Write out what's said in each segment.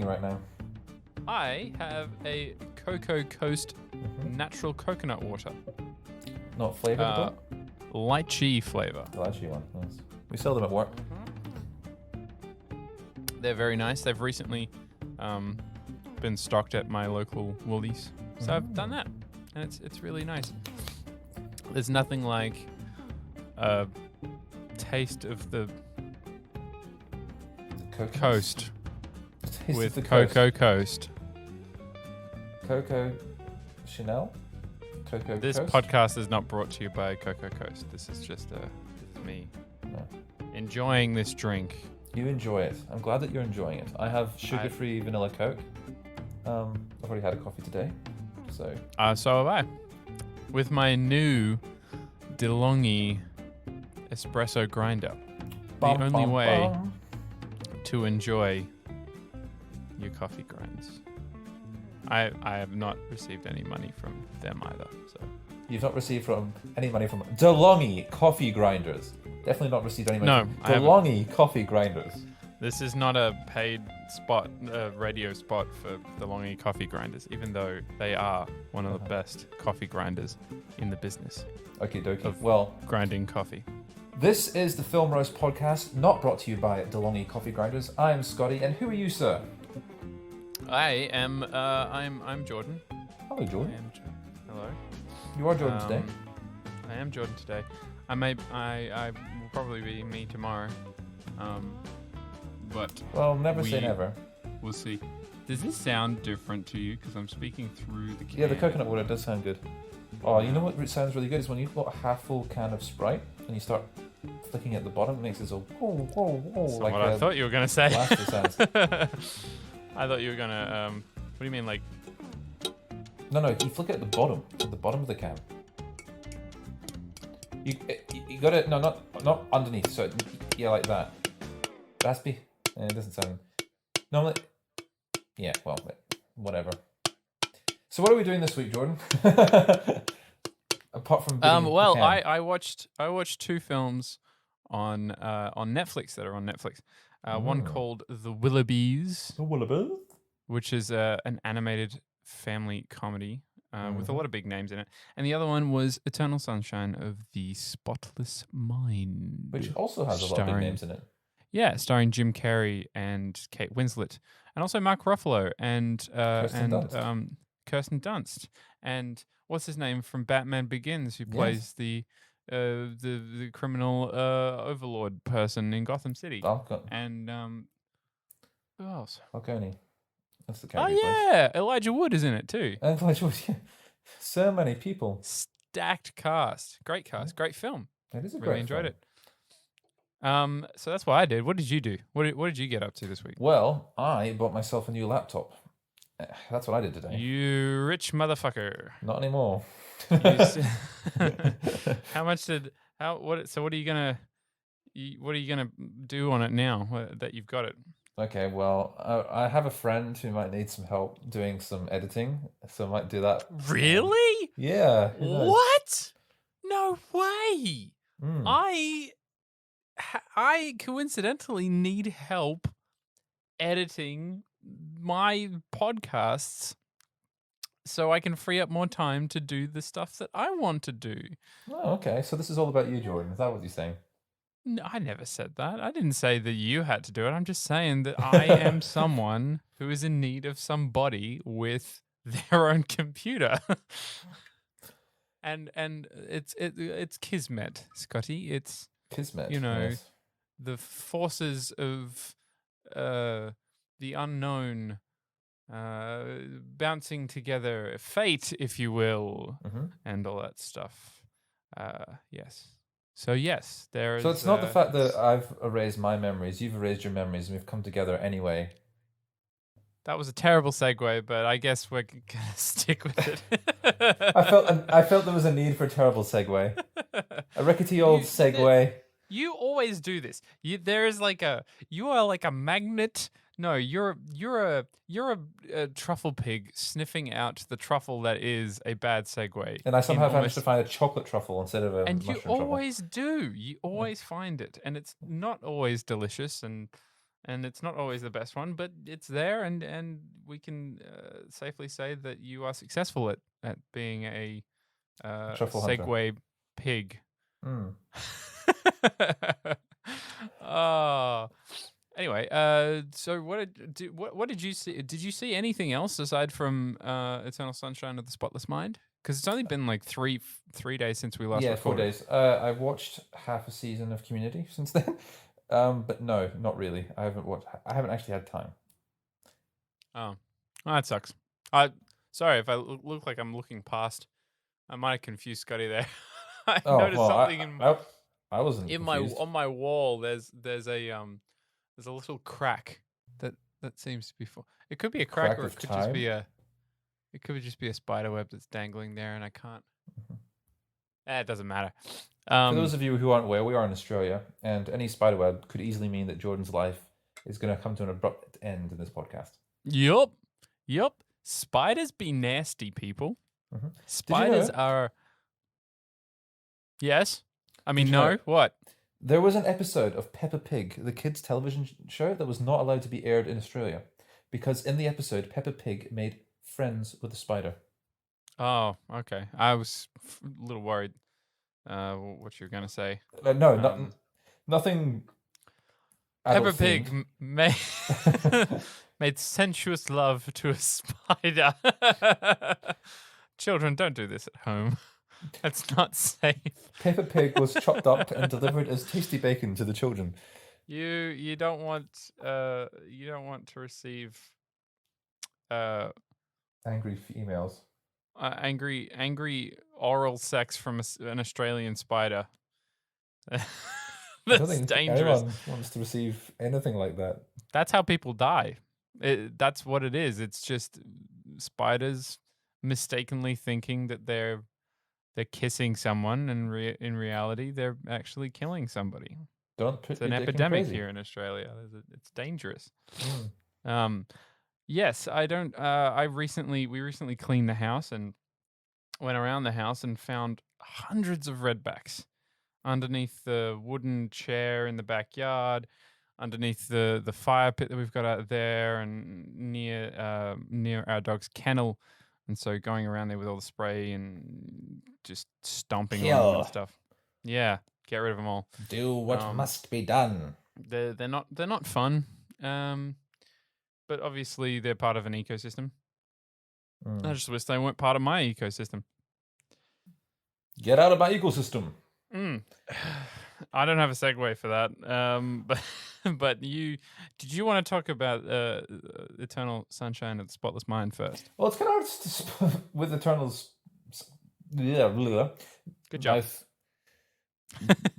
right now? I have a Cocoa Coast natural coconut water. Not flavored at all? Lychee flavor. The lychee one. Nice. We sell them at work. They're very nice. They've recently been stocked at my local Woolies. So I've done that. And it's really nice. There's nothing like a taste of the coast with Cocoa Coast. Coco Chanel? Coco This Coast? podcast is not brought to you by Cocoa Coast. This is just me enjoying this drink. You enjoy it. I'm glad that you're enjoying it. I have sugar-free vanilla Coke. I've already had a coffee today, so. So have I. With my new DeLonghi espresso grinder. The only way to enjoy your coffee grinds. I have not received any money from them either. So You've not received any money from DeLonghi coffee grinders. Definitely not received any money from DeLonghi coffee grinders. This is not a paid spot, radio spot for DeLonghi coffee grinders, even though they are one of the best coffee grinders in the business. Okie dokie. Well, grinding coffee. This is the Film Roast podcast, not brought to you by DeLonghi coffee grinders. I am Scotty, and who are you, sir? I am. I'm Jordan. Hello, Jordan. Hello. You are Jordan today. I am Jordan today. I will probably be me tomorrow. But never say never. We'll see. Does this sound different to you? Because I'm speaking through the can. Yeah, the coconut water does sound good. Oh, you know what sounds really good is when you've got a half full can of Sprite and you start flicking at the bottom, it makes this all whoa, whoa, whoa. That's like what I thought you were gonna say. Sounds. I thought you were gonna. What do you mean, like? No. You flick it at the bottom of the can. You got it. No, not underneath. So yeah, like that. Raspy. It doesn't sound. Normally. Yeah. Well, whatever. So what are we doing this week, Jordan? Apart from I watched two films on Netflix that are on Netflix. One called The Willoughbys. The Willoughbys, which is an animated family comedy with a lot of big names in it, and the other one was Eternal Sunshine of the Spotless Mind, which also has a lot of big names in it. Yeah, starring Jim Carrey and Kate Winslet, and also Mark Ruffalo and Kirsten Dunst, and what's his name from Batman Begins, who plays the criminal overlord person in Gotham City. And who else? Falcone. That's the character. Oh yeah, Elijah Wood is in it too. Elijah Wood, yeah. So many people. Stacked cast. Great cast. Great film. It is a really great enjoyed film. it. So that's what I did. What did you do? What did you get up to this week? Well, I bought myself a new laptop. That's what I did today. You rich motherfucker. Not anymore. How much did so what are you gonna do on it now that you've got it? Okay, well, I have a friend who might need some help doing some editing, so I might do that. Really? Yeah. What? No way. I coincidentally need help editing my podcasts so I can free up more time to do the stuff that I want to do. Oh, okay. So this is all about you, Jordan. Is that what you're saying? No, I never said that. I didn't say that you had to do it. I'm just saying that I am someone who is in need of somebody with their own computer. and it's kismet, Scotty. It's kismet. Yes. The forces of the unknown bouncing together, fate, if you will, and all that stuff. Yes. So yes, there is. So it's not the fact that I've erased my memories, you've erased your memories, and we've come together anyway. That was a terrible segue, but I guess we're gonna stick with it. I felt there was a need for a terrible segue, a rickety old segue. You always do this. You are like a magnet. No, you're a truffle pig sniffing out the truffle that is a bad segue. And I somehow managed to find a chocolate truffle instead of a mushroom truffle. And you always do. You always find it, and it's not always delicious. And and it's not always the best one, but it's there, and we can safely say that you are successful at being a Truffle hunter. Segway pig. Mm. Oh. Anyway, so what did you see? Did you see anything else aside from Eternal Sunshine of the Spotless Mind? Because it's only been like 3 days since we last Yeah, recorded. 4 days. I've watched half a season of Community since then, but no, not really. I haven't actually had time. Oh, that sucks. Sorry if I look like I'm looking past. I might have confused Scotty there. I noticed something I wasn't in confused. on my wall. There's a little crack that seems to be full. It could be a crack, or it could just be a spider web that's dangling there, and I can't. It doesn't matter. For those of you who aren't aware, we are in Australia, and any spiderweb could easily mean that Jordan's life is going to come to an abrupt end in this podcast. Yup. Spiders be nasty, people. Mm-hmm. Spiders are. Yes. I mean, no. What? There was an episode of Peppa Pig, the kids' television show, that was not allowed to be aired in Australia because in the episode, Peppa Pig made friends with a spider. Oh, okay. I was a little worried what you were going to say. Nothing. Peppa Pig made sensuous love to a spider. Children, don't do this at home. That's not safe. Peppa Pig was chopped up and delivered as tasty bacon to the children. You don't want to receive angry emails. Angry oral sex from an Australian spider. I That's don't think dangerous. Anyone wants to receive anything like that. That's how people die. That's what it is. It's just spiders mistakenly thinking that they're kissing someone, and in reality, they're actually killing somebody. It's an epidemic here in Australia. It's dangerous. Yes, I don't. We recently cleaned the house and went around the house and found hundreds of redbacks underneath the wooden chair in the backyard, underneath the fire pit that we've got out there, and near our dog's kennel. And so going around there with all the spray and just stomping on them and stuff. Yeah, get rid of them all. Do what must be done. They're not fun. But obviously they're part of an ecosystem. I just wish they weren't part of my ecosystem. Get out of my ecosystem. I don't have a segue for that. But did you want to talk about Eternal Sunshine of the Spotless Mind first? Well, it's kind of hard to with Eternal's. Good job.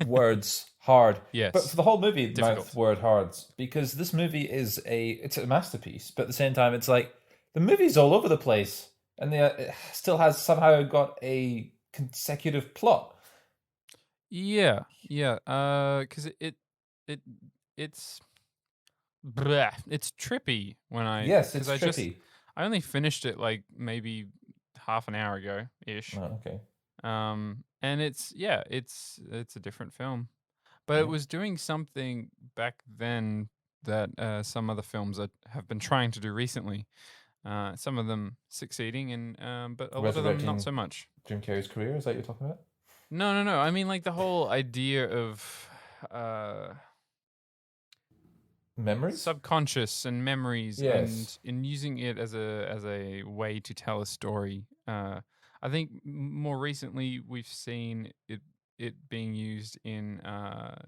Words hard. Yes. But for the whole movie, Difficult. mouth word hard, because this movie is it's a masterpiece, but at the same time, it's like the movie's all over the place, and it still has somehow got a consecutive plot. Yeah. Because it's trippy when I it's trippy. I only finished it like maybe half an hour ago ish. Oh, okay. And it's a different film, but it was doing something back then that some other films have been trying to do recently. Some of them succeeding, and but a lot of them not so much. Jim Carrey's career, is that what you're talking about? No. I mean, like the whole idea of memories, subconscious, and memories, yes, and using it as a way to tell a story. I think more recently we've seen it being used in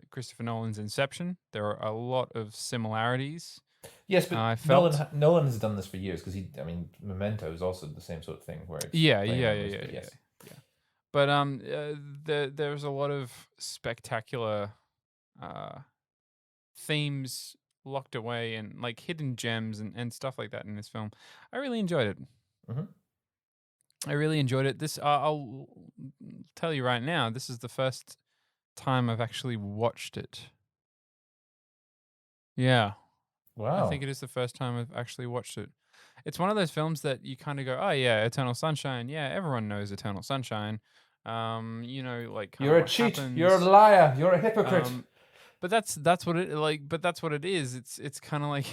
Christopher Nolan's Inception. There are a lot of similarities. Yes, but Nolan has done this for years because Memento is also the same sort of thing where it's yeah. But there's a lot of spectacular themes locked away and like hidden gems and stuff like that in this film. I really enjoyed it. Mm-hmm. I really enjoyed it. This I'll tell you right now, this is the first time I've actually watched it. Yeah. Wow. I think it is the first time I've actually watched it. It's one of those films that you kind of go, oh yeah, Eternal Sunshine. Yeah, everyone knows Eternal Sunshine. Like you're a cheat. You're a liar. You're a hypocrite. But that's what it like. But that's what it is. It's kind of like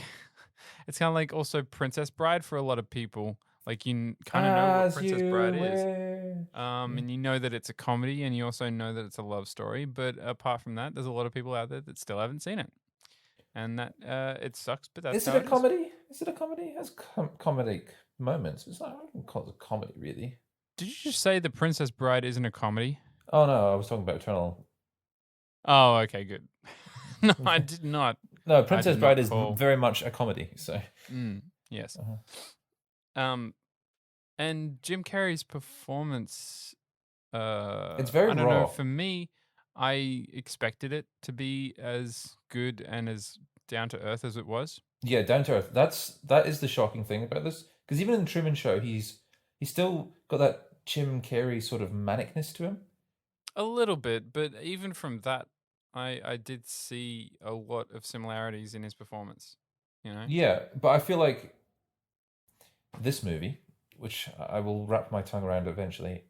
it's kind of like also Princess Bride for a lot of people. Like you kind of know what As Princess you Bride is, were. and you know that it's a comedy, and you also know that it's a love story. But apart from that, there's a lot of people out there that still haven't seen it, and that it sucks. But that's Is it how a it is. comedy? Is it a comedy? It has comedic moments. It's not. I wouldn't call it a comedy, really. Did you just say the Princess Bride isn't a comedy? Oh no, I was talking about Eternal. Oh, okay, good. No, I did not. No, I Princess did Bride not is call. very much a comedy. So Yes. uh And Jim Carrey's performance, it's very I don't know. raw. For me, I expected it to be as good and as down to earth as it was. Yeah, down to earth. That is the shocking thing about this. Because even in the Truman Show, he's still got that Jim Carrey sort of manicness to him. A little bit, but even from that, I did see a lot of similarities in his performance. You know, Yeah, but I feel like this movie, which I will wrap my tongue around eventually,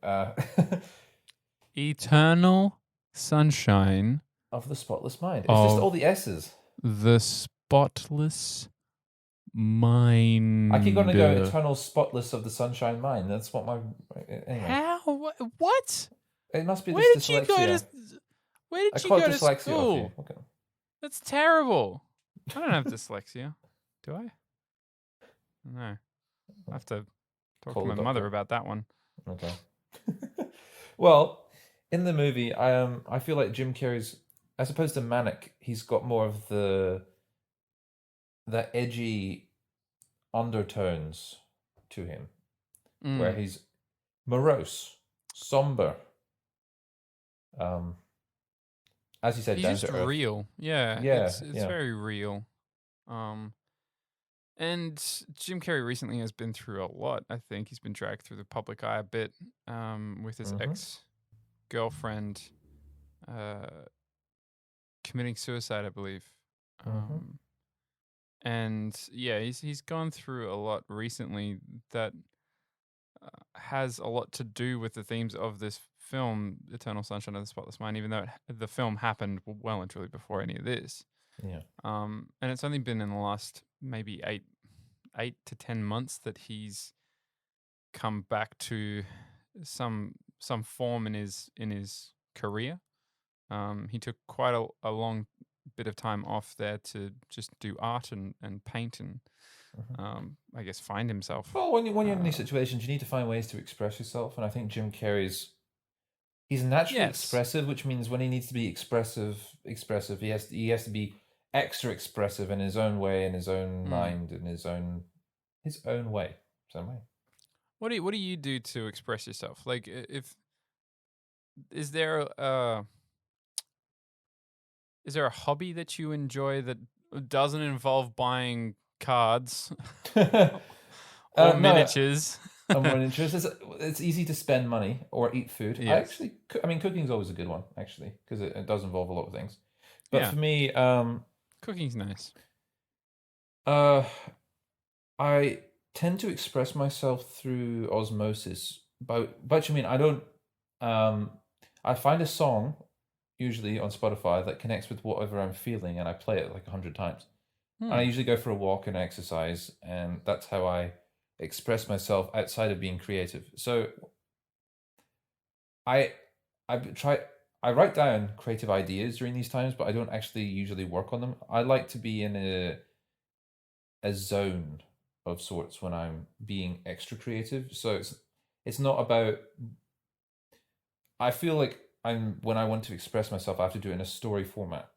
Eternal Sunshine of the Spotless Mind. It's just all of the S's. the Spotless Mind. I keep going to go Eternal Spotless of the Sunshine Mind. That's what my anyway. How? What? It must be Where this did you go dyslexia. to? Where I did you caught go to dyslexia off school? you. Okay. That's terrible. I don't have dyslexia. Do I? No. I have to talk Call to the my mother doctor. about that one. Okay. Well, in the movie, I feel like Jim Carrey's, as opposed to manic, he's got more of the edgy undertones to him, where Mm. he's morose, somber. As you said, He's down just to earth. real. Yeah, Yeah, it's yeah. very real. And Jim Carrey recently has been through a lot. I think he's been dragged through the public eye a bit with his Mm-hmm. ex-girlfriend committing suicide, I believe. Mm-hmm. And yeah, he's gone through a lot recently that has a lot to do with the themes of this film, Eternal Sunshine of the Spotless Mind, even though the film happened well and truly before any of this. Yeah. And it's only been in the last maybe 8 to 10 months that he's come back to some form in his career. He took quite a long bit of time off there to just do art and paint and I guess find himself. Well, when you're in these situations, you need to find ways to express yourself, and I think Jim Carrey's he's naturally Yes. expressive, which means when he needs to be expressive, he has to be extra expressive in his own way, in his own mind, in his own way. Same way. What do you do to express yourself? Like, is there a hobby that you enjoy that doesn't involve buying cards or miniatures? I'm more interested. It's easy to spend money or eat food. Yes. I mean, cooking is always a good one, actually, because it does involve a lot of things. But Yeah. for me, Cooking's nice. I tend to express myself through osmosis. But you mean I don't. I find a song, usually on Spotify, that connects with whatever I'm feeling, and I play it like 100 times. And I usually go for a walk and exercise, and that's how I express myself outside of being creative. So I I write down creative ideas during these times, but I don't actually usually work on them. I like to be in a zone of sorts when I'm being extra creative. So it's not about. I feel like when I want to express myself, I have to do it in a story format.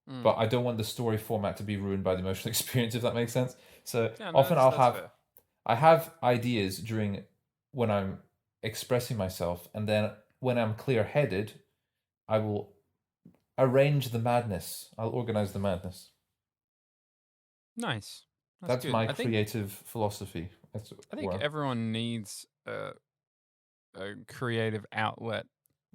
But I don't want the story format to be ruined by the emotional experience, if that makes sense. So often I have ideas during when I'm expressing myself, and then when I'm clear-headed, I will arrange the madness. I'll organize the madness. Nice. That's good. my creative philosophy. I think everyone needs a creative outlet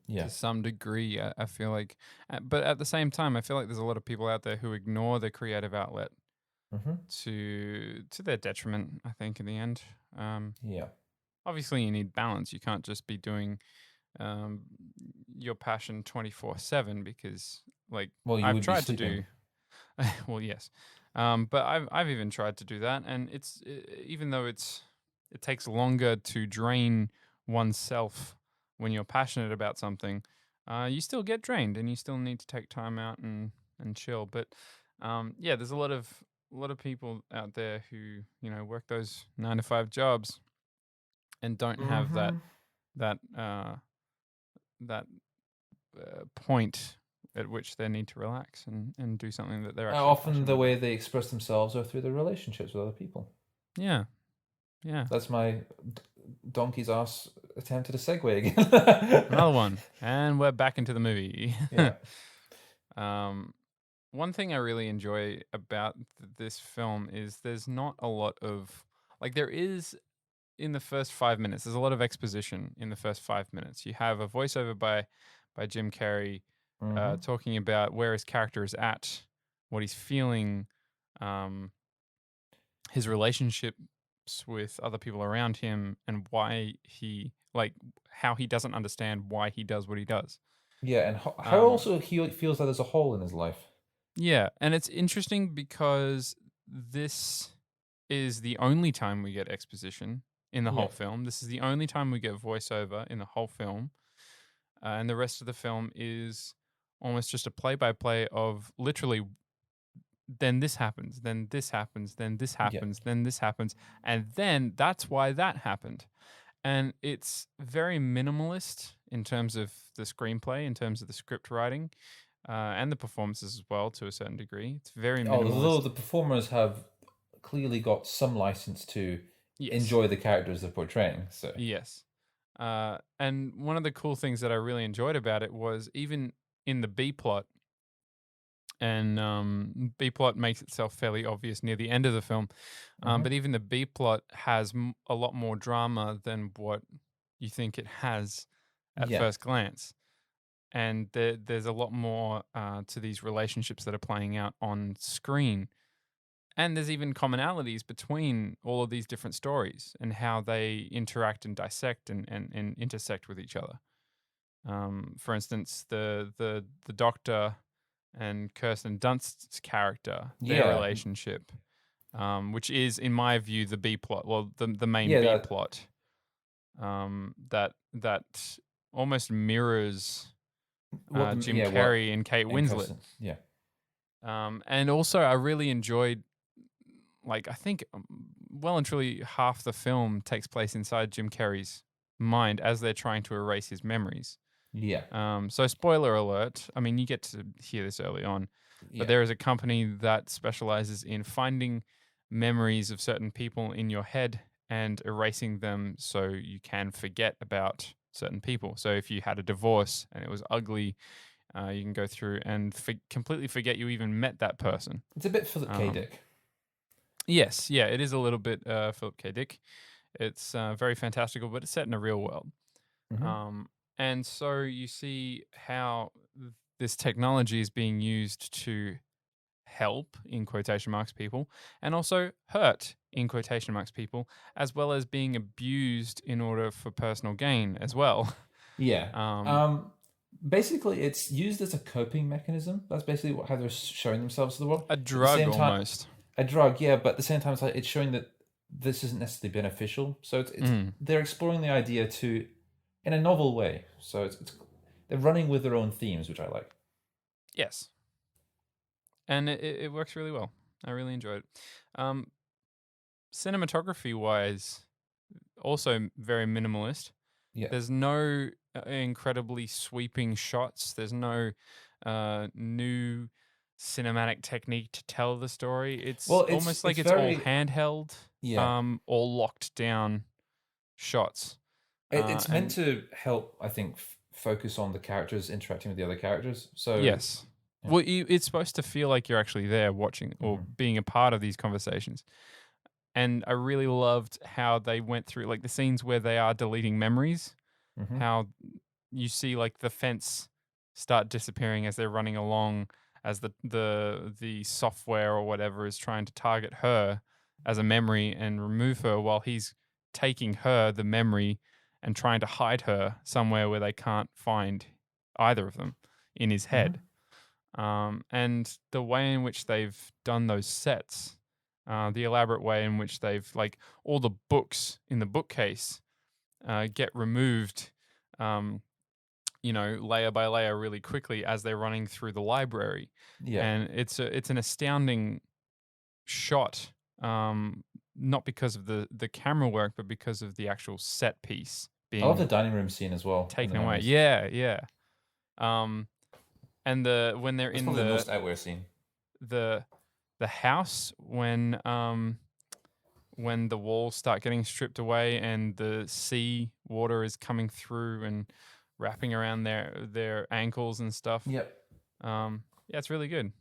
to some degree. I feel like, but at the same time, I feel like there's a lot of people out there who ignore the creative outlet to their detriment. I think in the end, obviously you need balance. You can't just be doing your passion 24/7 because Like Well, you I've would be tried to sleeping. do. Well, yes, but I've even tried to do that, and even though it takes longer to drain oneself when you're passionate about something, you still get drained, and you still need to take time out and chill. But yeah, there's a lot of people out there who work those 9 to 5 jobs and don't have that Mm-hmm. that that point at which they need to relax and do something that they're actually Often passionate the way about. they express themselves are through their relationships with other people. Yeah, yeah. That's my donkey's ass attempt at a segue Another again. one, and we're back into the movie. Yeah. um, One thing I really enjoy about this film is there's not a lot of there is in the first 5 minutes. There's a lot of exposition in the first 5 minutes. You have a voiceover by Jim Carrey Mm-hmm. talking about where his character is at, what he's feeling, um, his relationships with other people around him, and why how he doesn't understand why he does what he does. Yeah, and how Um, also he feels that there's a hole in his life. yeah, and it's interesting because this is the only time we get exposition in the Yeah. whole film. This is the only time we get voiceover in the whole film. And the rest of the film is almost just a play by play of literally, then this happens, then this happens, then this Yeah. happens, then this happens. And then that's why that happened. And it's very minimalist in terms of the screenplay, in terms of the script writing, and the performances as well to a certain degree. It's very Although minimalist. the performers have clearly got some license to Yes. enjoy the characters they're portraying. So Yes. And one of the cool things that I really enjoyed about it was even in the B plot, and B plot makes itself fairly obvious near the end of the film. Mhm. But even the B plot has a lot more drama than what you think it has at Yeah. first glance. And there's a lot more to these relationships that are playing out on screen. And there's even commonalities between all of these different stories and how they interact and dissect and intersect with each other. For instance, the doctor and Kirsten Dunst's character, their Yeah. relationship, which is, in my view, the B plot. Well, the main Yeah, B that plot, that almost mirrors what the Jim yeah, what Carrey and Kate and Winslet. Kirsten. Yeah. And also, I really enjoyed, I think, well and truly half the film takes place inside Jim Carrey's mind as they're trying to erase his memories. Yeah. So, spoiler alert. I mean, you get to hear this early on, but Yeah. there is a company that specializes in finding memories of certain people in your head and erasing them so you can forget about certain people. So, if you had a divorce and it was ugly, you can go through and completely forget you even met that person. It's a bit Philip K. Um, Dick. yes, yeah, it is a little bit Philip K. Dick. It's very fantastical, but it's set in a real world. Hmm. Um, and so you see how this technology is being used to help, in quotation marks, people, and also hurt, in quotation marks, people, as well as being abused in order for personal gain as well. Yeah. Um, Um, Basically, it's used as a coping mechanism. That's basically how they're showing themselves to the world. a But at the drug same time, almost. a drug, yeah. But at the same time, it's showing that this isn't necessarily beneficial. So it's Mm, they're exploring the idea to in a novel way. So it's they're running with their own themes, which I like. yes. And it works really well. I really enjoyed it. Um, Cinematography wise, also very minimalist. Yeah. There's no incredibly sweeping shots. There's no new cinematic technique to tell the story. It's Well, almost like it's it's all very handheld, yeah. all locked down shots. It's meant And to help, I think, focus on the characters interacting with the other characters. So yes, yeah. well, it's supposed to feel like you're actually there watching or Mhm. being a part of these conversations. And I really loved how they went through the scenes where they are deleting memories, Mhm. how you see the fence start disappearing as they're running along, as the software or whatever is trying to target her as a memory and remove her, while he's taking her, the memory, and trying to hide her somewhere where they can't find either of them in his Mhm. head. And the way in which they've done those sets, the elaborate way in which they've like all the books in the bookcase get removed, layer by layer really quickly as they're running through the library, Yeah. and it's an astounding shot. Not because of the camera work, but because of the actual set piece I love the being dining room scene as well. in the taken away. memories. Yeah, yeah. And when they're That's in probably the most outwear scene. the house, when the walls start getting stripped away and the sea water is coming through and wrapping around their ankles and stuff. Yep. Yeah, it's really good.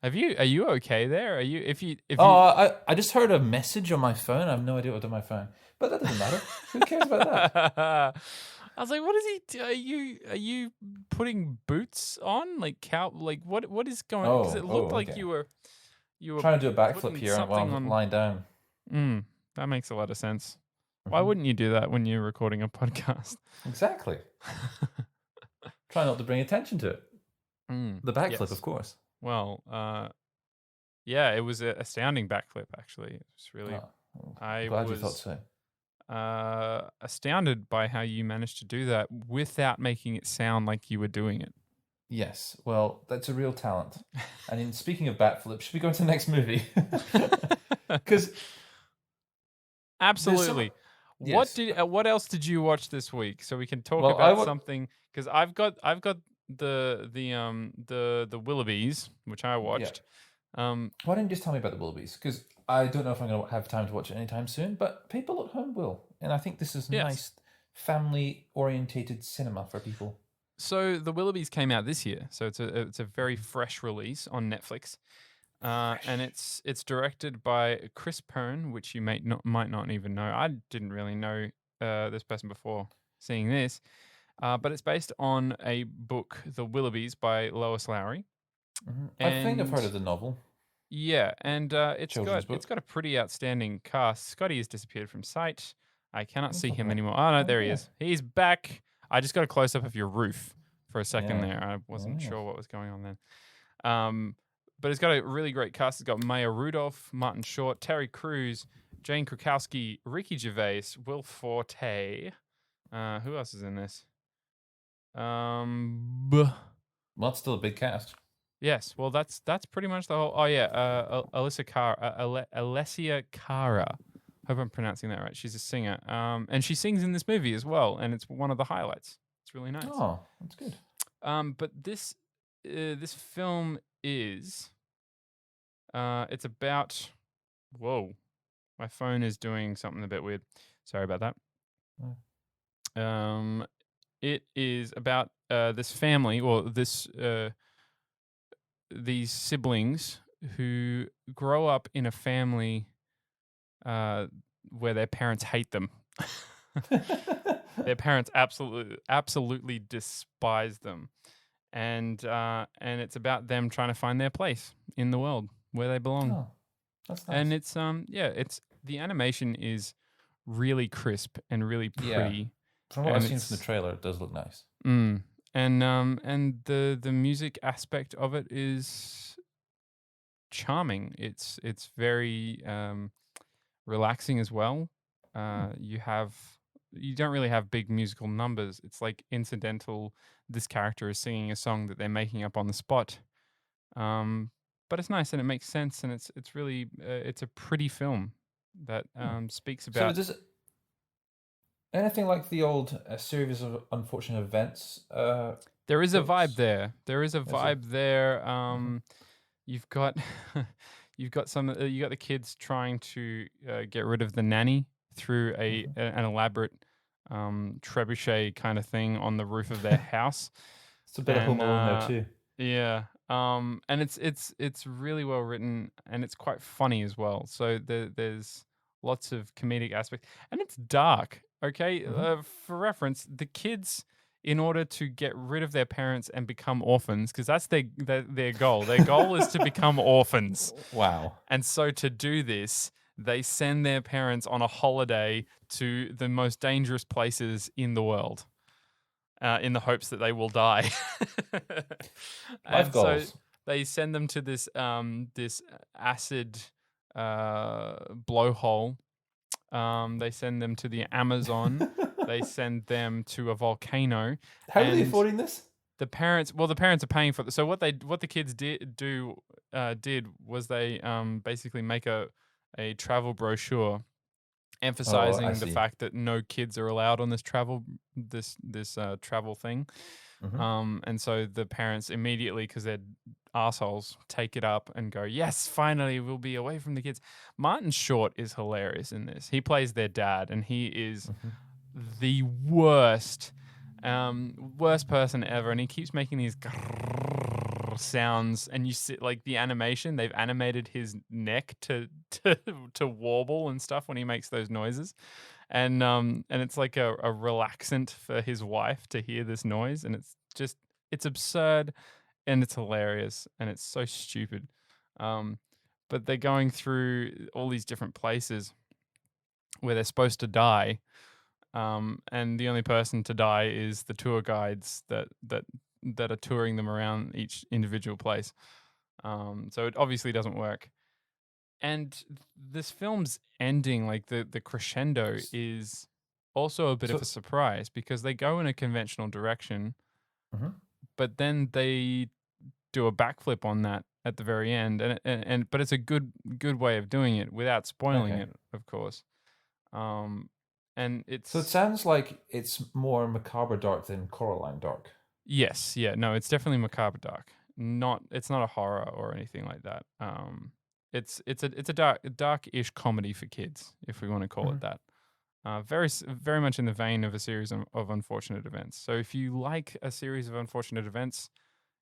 Are you okay there? I just heard a message on my phone. I have no idea what was on my phone, but that doesn't matter. Who cares about that? I was like, what is he? Are you putting boots on? Like what is going on? Because it looked like okay. you were Trying to do a backflip putting here while something I'm on. lying down. That makes a lot of sense. Why Mhm. wouldn't you do that when you're recording a podcast? Exactly. Try not to bring attention to it. The backflip, Yes. of course. Well, yeah, it was an astounding backflip. Actually, it was really. I'm glad you thought so. Astounded by how you managed to do that without making it sound like you were doing it. Yes, well, that's a real talent. And in speaking of backflip, should we go into the next movie? Because absolutely. Yes. What else did you watch this week? So we can talk Well, about something, because I've got the Willoughbys, which I watched. Why don't you just tell me about the Willoughbys? Because I don't know if I'm going to have time to watch it anytime soon, but people at home will. And I think this is nice family-orientated cinema for people. So the Willoughbys came out this year, so it's a very fresh release on Netflix, and it's directed by Chris Pern, which you might not even know. I didn't really know this person before seeing this, but it's based on a book, The Willoughbys by Lois Lowry. I think I've heard of the novel. Yeah, and it's Children's book. got a pretty outstanding cast. Scotty has disappeared from sight. I cannot see him anymore. Oh no, there he is. He's back. I just got a close up of your roof for a second there. I wasn't sure what was going on then. But it's got a really great cast. It's got Maya Rudolph, Martin Short, Terry Crews, Jane Krakowski, Ricky Gervais, Will Forte. Who else is in this? Well, it's still a big cast. Yes, well, that's pretty much the whole. Oh yeah, Alessia Cara. Hope I'm pronouncing that right. She's a singer, and she sings in this movie as well, and it's one of the highlights. It's really nice. Oh, that's good. But this film is, it's about. Whoa, my phone is doing something a bit weird. Sorry about that. It is about this family, or these siblings who grow up in a family where their parents hate them. Their parents absolutely despise them, and it's about them trying to find their place in the world where they belong. Oh, that's nice. And it's the animation is really crisp and really pretty. Yeah. From what I've seen from the trailer, it does look nice. And the music aspect of it is charming. It's very relaxing as well. You don't really have big musical numbers. It's like incidental. This character is singing a song that they're making up on the spot. But it's nice and it makes sense, and it's really it's a pretty film that speaks about. So does it anything like the old series of unfortunate events? There is a vibe there. There is a vibe there. You've got you got the kids trying to get rid of the nanny through an elaborate trebuchet kind of thing on the roof of their house. It's a bit of Home Alone there too. Yeah. And it's really well written, and it's quite funny as well. So there's lots of comedic aspects, and it's dark. Okay, for reference, the kids, in order to get rid of their parents and become orphans, because that's their goal. Their goal is to become orphans. Wow. And so to do this, they send their parents on a holiday to the most dangerous places in the world. in the hopes that they will die. Life And so goals. they send them to this this acid blowhole. They send them to the Amazon. They send them to a volcano. How are they And affording this? the parents are paying for it. So what the kids did was they basically make a travel brochure Oh, I emphasizing the see. fact that no kids are allowed on this travel travel thing. And so the parents immediately, because they're assholes, take it up and go, yes, finally we'll be away from the kids. Martin Short is hilarious in this. He plays their dad, and he is the worst person ever, and he keeps making these sounds, and you see like the animation, they've animated his neck to warble and stuff when he makes those noises. And it's like a relaxant for his wife to hear this noise, and it's absurd and it's hilarious and it's so stupid. But they're going through all these different places where they're supposed to die. And the only person to die is the tour guides that are touring them around each individual place. So it obviously doesn't work. And this film's ending, like the crescendo, is also a bit of a surprise because they go in a conventional direction, but then they do a backflip on that at the very end, and but it's a good way of doing it without spoiling it, of course. And it's So it sounds like it's more macabre dark than Coraline dark. yes, yeah, no, it's definitely macabre dark. It's not a horror or anything like that. It's a dark-ish comedy for kids, if we want to call it that. Very much in the vein of a series of unfortunate events. So if you like a series of unfortunate events,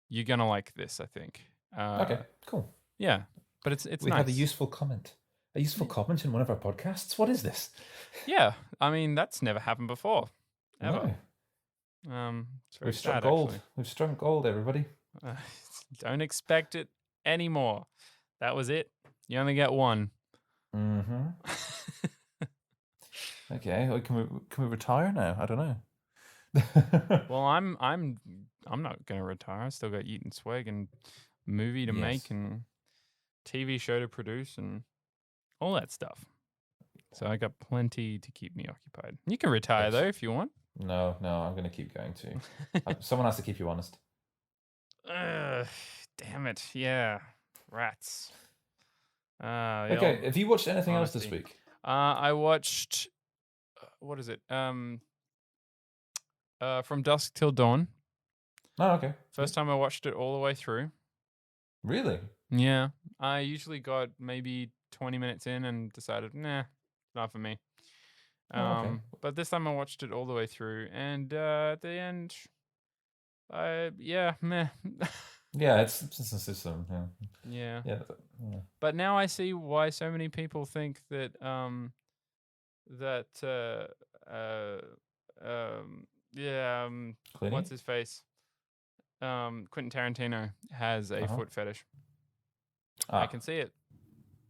you're gonna like this, I think. Okay, cool. Yeah, but it's We nice. had a useful comment. A useful comment in one of our podcasts. What is this? Yeah, I mean that's never happened before, ever. No. It's very We've struck sad, gold. actually. We've struck gold, everybody. Don't expect it anymore. That was it. You only get one. Okay, well, can we retire now? I don't know. Well, I'm not gonna retire. I still got Yeet and Sweg and movie to make and TV show to produce and all that stuff. So I got plenty to keep me occupied. You can retire though if you want. No, I'm going to keep going too. Someone has to keep you honest. Damn it! Yeah, rats. Okay, have you watched anything else this week? I watched. What is it? From Dusk Till Dawn. Oh, okay. First time I watched it all the way through. Really? Yeah. I usually got maybe 20 minutes in and decided, nah, not for me. Okay. But this time I watched it all the way through, and at the end, meh. Yeah, it's a system. Yeah. Yeah. But now I see why so many people think that what's his face? Quentin Tarantino has a foot fetish. I can see it.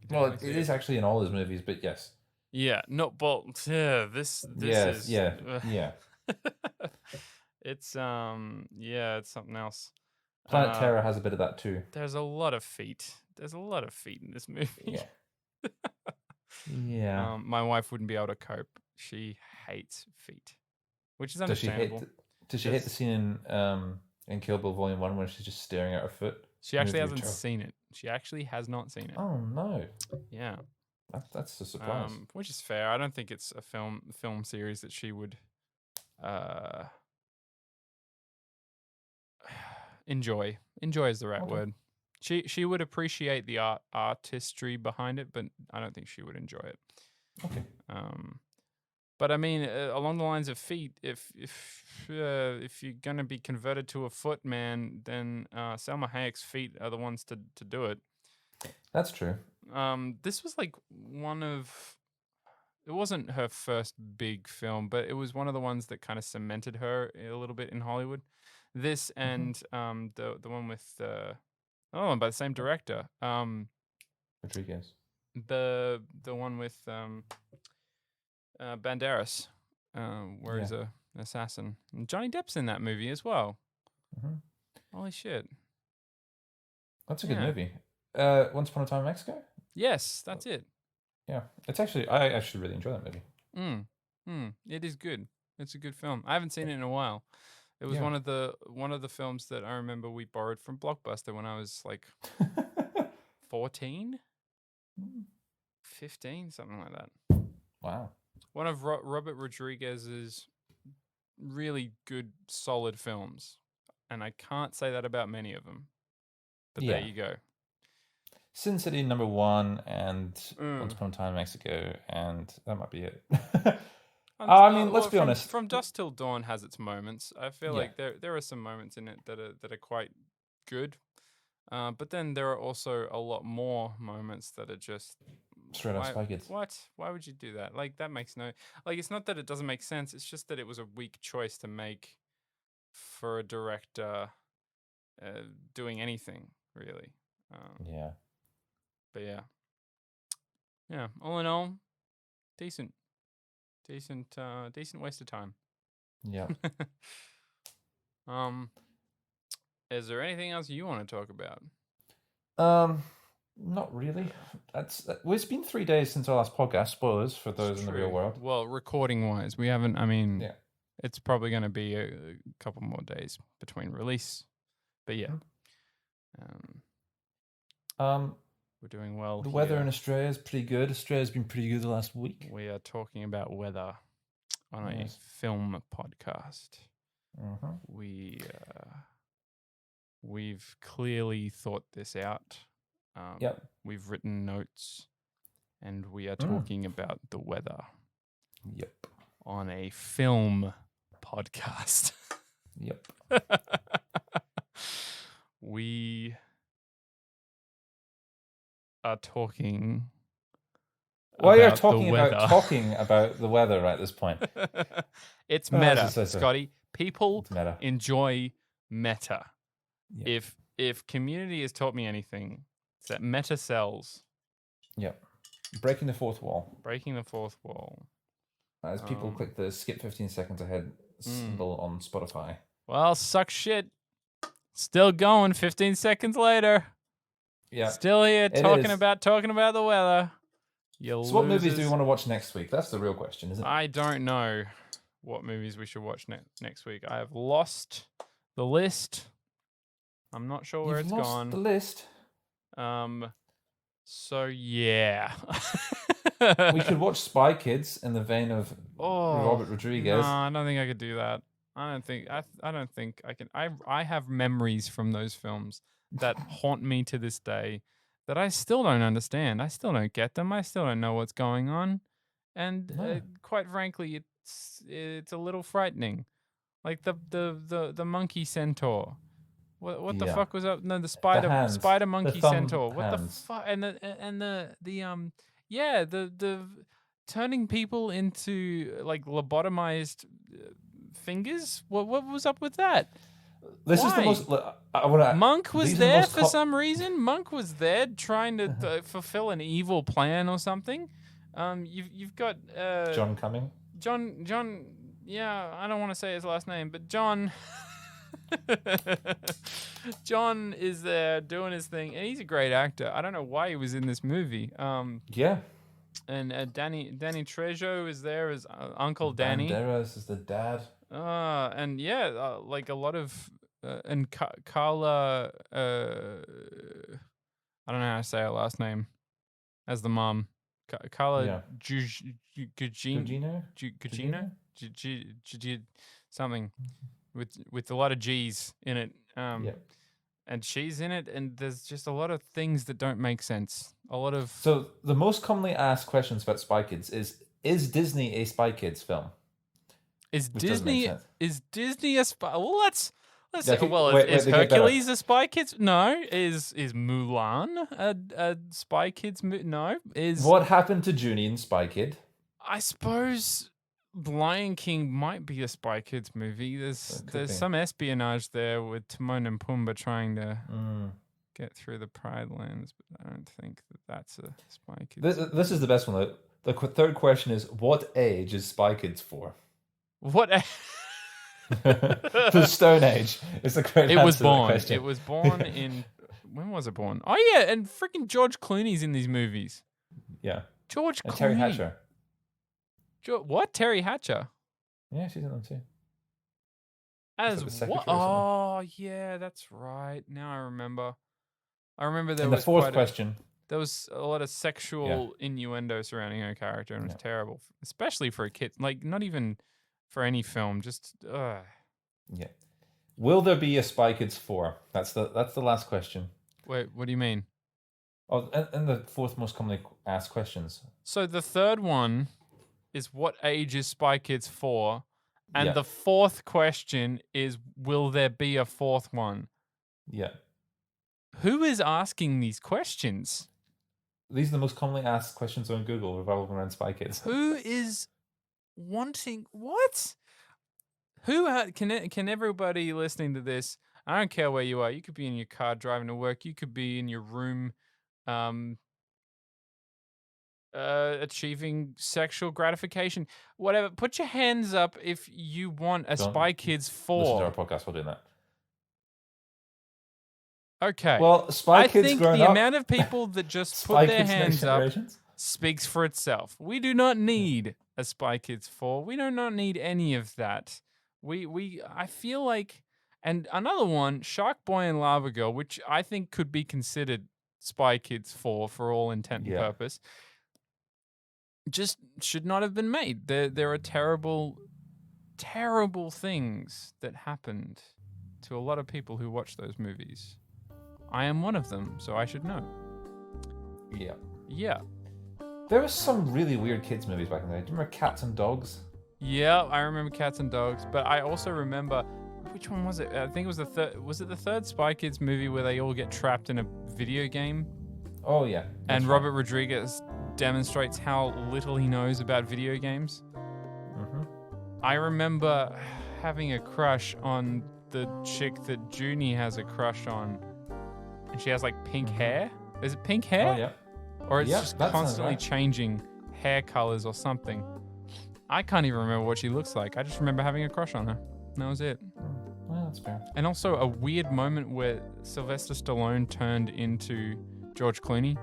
Well, it is actually in all his movies, but yes. Yeah, not bolt. Yeah, this yes, is yeah. It's it's something else. Planet Terror has a bit of that too. There's a lot of feet. There's a lot of feet in this movie. Yeah. Yeah. My wife wouldn't be able to cope. She hates feet, which is understandable. Does she hate the scene in Kill Bill Volume 1 when she's just staring at her foot? She actually hasn't seen it. She actually has not seen it. Oh no. Yeah. That's a surprise. Which is fair. I don't think it's a film series that she would enjoy. Enjoy is the right word. She would appreciate the artistry behind it, but I don't think she would enjoy it. Okay. But I mean, along the lines of feet, if you're gonna be converted to a foot man, then Salma Hayek's feet are the ones to do it. That's true. This was like it wasn't her first big film, but it was one of the ones that kind of cemented her a little bit in Hollywood. This and the one with by the same director. Rodriguez. The one with Banderas, where he's a assassin. And Johnny Depp's in that movie as well. Mhm. Holy shit. That's a good Yeah. movie. Once Upon a Time in Mexico? Yes, that's it. Yeah. I actually really enjoy that movie. It is good. It's a good film. I haven't seen it in a while. It was Yeah. one of the films that I remember we borrowed from Blockbuster when I was like 14, 15, something like that. Wow. One of Robert Rodriguez's really good, solid films. And I can't say that about many of them. But Yeah. there you go. Sin City #1 and Once Upon a Time in Mexico, and that might be it. I mean, let's be honest. From Dusk Till Dawn has its moments. I feel Yeah. like there are some moments in it that are quite good. But then there are also a lot more moments that are just Straight off Spy Kids. What? Why would you do that? Like, that makes no... Like, it's not that it doesn't make sense. It's just that it was a weak choice to make for a director doing anything, really. Yeah. But yeah. Yeah, all in all, decent waste of time. Yeah. Is there anything else you want to talk about? Not really. Well, it's been 3 days since our last podcast. Spoilers for those in the real world. Well, recording wise, we haven't. I mean, Yeah. It's probably going to be a couple more days between release. But yeah, we're doing well. The weather in Australia is pretty good. Australia's been pretty good the last week. We are talking about weather on a film podcast. We've clearly thought this out. We've written notes, and we are talking about the weather. Yep. On a film podcast. Yep. We are talking. Well, you're talking about the weather at this point. It's meta, Scotty. People enjoy meta. Yep. If Community has taught me anything, it's that meta sells. Yep. Breaking the fourth wall. Breaking the fourth wall. As people click the skip 15 seconds ahead symbol on Spotify. Well, suck shit. Still going 15 seconds later. Yeah. Still here talking about the weather. So what movies do we want to watch next week? That's the real question, isn't it? I don't know what movies we should watch next week. I have lost the list. I'm not sure where it's gone. The list. So yeah. We could watch Spy Kids in the vein of Robert Rodriguez. No, I don't think I could do that. I don't think I can. I have memories from those films that haunt me to this day that I still don't understand. I still don't get them. I still don't know what's going on, and quite frankly, it's a little frightening. Like the monkey centaur. What the fuck was up? No, the spider monkey centaur. What the fuck? And the turning people into like lobotomized fingers. What was up with that? This is the most. Monk was there for some reason. Monk was there trying to fulfill an evil plan or something. You've got John Cumming. John. Yeah, I don't want to say his last name, but John. John is there doing his thing, and he's a great actor. I don't know why he was in this movie. Yeah. And Danny Trejo is there as Uncle Danny. Banderas is the dad. And like a lot of and Carla. I don't know how to say her last name. As the mom, Carla Gugino, something with a lot of G's in it. And she's in it, and there's just a lot of things that don't make sense. So the most commonly asked questions about Spy Kids is Disney a Spy Kids film? Is Disney a spy? Well, let's say. Well, is Hercules a Spy Kids? No. Is Mulan a Spy Kids? No. What happened to Junie in Spy Kid? I suppose Lion King might be a Spy Kids movie. There's some espionage there with Timon and Pumbaa trying to get through the Pride Lands, but I don't think that's a Spy Kids. This is the best one. The third question is, what age is Spy Kids for? What? The Stone Age. It's a great It answer was to that born. question. It was born in. When was it born? Oh yeah, and freaking George Clooney's in these movies. Yeah. George And Clooney. Terry Hatcher. What? Terry Hatcher? Yeah, she's in them too. As like the secretary what? or something. Oh yeah, that's right. Now I remember. I remember there And the was fourth question. there was a lot of sexual innuendo surrounding her character, and it was terrible, especially for a kid. Like not even for any film. Just Yeah. Will there be a Spy Kids 4? That's the last question. Wait, what do you mean? Oh, and the fourth most commonly asked questions. So the third one is what age is Spy Kids 4? And Yeah. the fourth question is will there be a fourth one? Yeah. Who is asking these questions? These are the most commonly asked questions on Google revolving around Spy Kids. Who is wanting what? Can everybody listening to this? I don't care where you are. You could be in your car driving to work. You could be in your room, achieving sexual gratification. Whatever. Put your hands up if you want a Don't Spy Kids Listen 4. to our podcast while doing that. Okay. Well, Spy I Kids think growing the up. amount of people that just Spy put their Kids Next hands up Generations? speaks for itself. We do not need a Spy Kids 4. We do not need any of that. I feel like, and another one, Shark Boy and Lava Girl, which I think could be considered Spy Kids 4 for all intent and purpose, just should not have been made. There are terrible, terrible things that happened to a lot of people who watch those movies. I am one of them, so I should know. Yeah. Yeah. There was some really weird kids movies back in the day. Do you remember Cats and Dogs? Yeah, I remember Cats and Dogs, but I also remember, which one was it? I think it was the third. Was it the third Spy Kids movie where they all get trapped in a video game? Oh yeah. And Robert Rodriguez demonstrates how little he knows about video games. Mm-hmm. I remember having a crush on the chick that Junie has a crush on, and she has like pink hair. Is it pink hair? Oh yeah. Or it's Yeah, just that sounds constantly right. changing hair colors or something. I can't even remember what she looks like. I just remember having a crush on her. And that was it. Well, that's fair. And also a weird moment where Sylvester Stallone turned into George Clooney.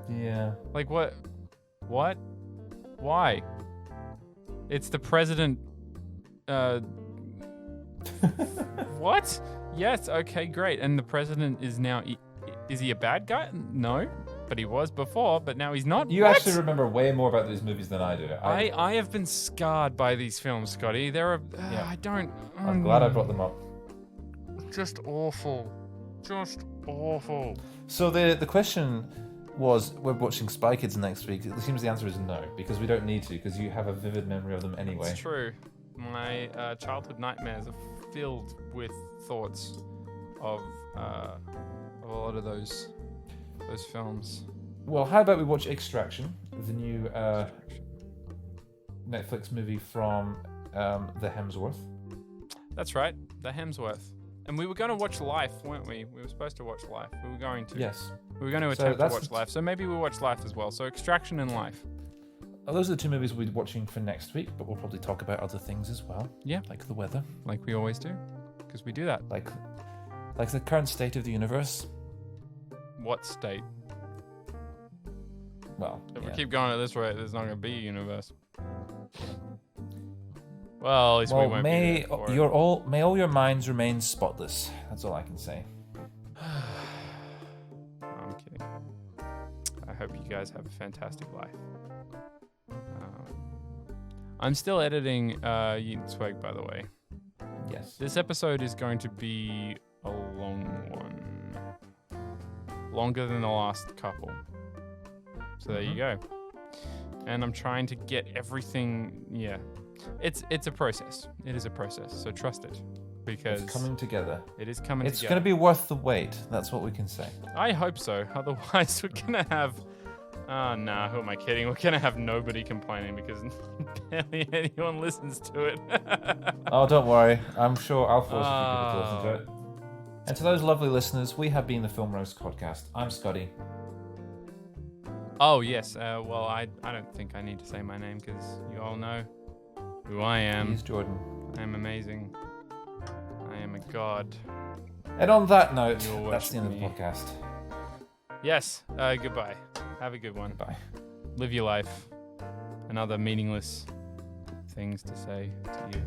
Yeah. Like what? What? Why? It's the president. What? Yes. Okay. Great. And the president is now. Is he a bad guy? No, but he was before. But now he's not. You What? actually remember way more about these movies than I do. I have been scarred by these films, Scotty. There are. Yeah. I don't. I'm glad I brought them up. Just awful. Just awful. So the question was, we're watching Spy Kids next week. It seems the answer is no, because we don't need to, because you have a vivid memory of them anyway. It's true. My childhood nightmares are filled with thoughts of a lot of those films. Well, how about we watch Extraction, the new Netflix movie from the Hemsworth. That's right, the Hemsworth. And we were going to watch Life, weren't we? We were supposed to watch Life. We were going to. Yes. We were going to So attempt to that's watch Life, so maybe we'll watch Life as well. So Extraction and Life. Well, those are the two movies we'll be watching for next week, but we'll probably talk about other things as well. Yeah. Like the weather. Like we always do. Because we do that. Like the current state of the universe. What state? Well, If yeah. we keep going at this rate, there's not going to be a universe. Well, at least we Well, won't may be there for it. may all your minds remain spotless. That's all I can say. I'm kidding. I hope you guys have a fantastic life. I'm still editing Yeet and Sweg, by the way. Yes. This episode is going to be a long one. Longer than the last couple. So there you go. And I'm trying to get everything, yeah. It's a process. It is a process. So trust it. Because It's coming together. it is coming It's together. going to be worth the wait. That's what we can say. I hope so. Otherwise, we're going to have... Oh, nah, who am I kidding? We're going to have nobody complaining because barely anyone listens to it. Oh, don't worry. I'm sure I'll force a few people to listen to it. And to those lovely listeners, we have been the Film Roast Podcast. I'm Scotty. Oh, yes. Well, I don't think I need to say my name because you all know who I am. He's Jordan. I am amazing. I am a god. And on that note, You'll that's the end of worship the me. podcast. Yes. Goodbye. Have a good one. Bye. Live your life. And other meaningless things to say to you.